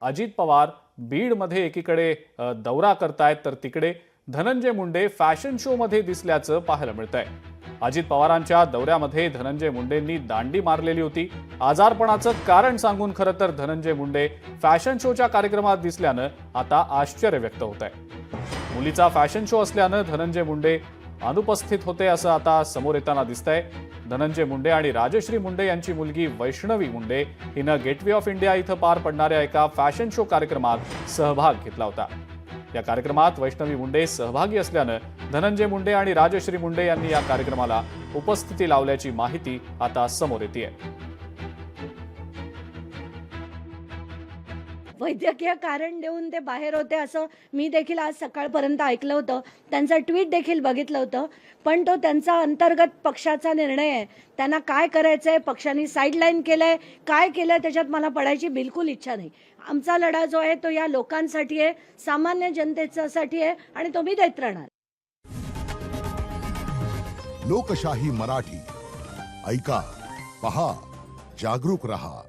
अजित पवार बीडमध्ये एकीकडे दौरा करतायत तर तिकडे धनंजय मुंडे फॅशन शो मध्ये दिसल्याचं पाहायला मिळतंय। अजित पवारांच्या दौऱ्यामध्ये धनंजय मुंडेंनी दांडी मारलेली होती। आजारपणाचं कारण सांगून खरं तर धनंजय मुंडे फॅशन शोच्या कार्यक्रमात दिसल्यानं आता आश्चर्य व्यक्त होत आहे। मुलीचा फॅशन शो असल्यानं धनंजय मुंडे अनुपस्थित होते असं आता समोर येताना दिसतंय। धनंजय मुंडे आणि राजश्री मुंडे यांची मुलगी वैष्णवी मुंडे हिनं गेटवे ऑफ इंडिया इथं पार पडणाऱ्या एका फॅशन शो कार्यक्रमात सहभाग घेतला होता। या कार्यक्रमात वैष्णवी मुंडे सहभागी असल्यानं धनंजय मुंडे आणि राजश्री मुंडे यांनी या कार्यक्रमाला उपस्थिती लावल्याची माहिती आता समोर येतेय। वैद्यकीय कारण देऊन ते बाहेर होते असं मी देखील आज सकाळपर्यंत ऐकलं होतं। त्यांचा ट्विट देखील बघितलं होतं, पण तो त्यांचा अंतर्गत पक्षाचा निर्णय आहे। त्यांना काय करायचंय, पक्षाने साईडलाईन केलंय, काय केलंय त्याच्यात मला पडायची बिलकुल इच्छा नाही। आमचा लढा जो आहे तो या लोकांसाठी आहे, सामान्य जनतेसाठी आहे आणि तो मी देत राहणार। लोकशाही मराठी ऐका, पहा, जागरूक रहा।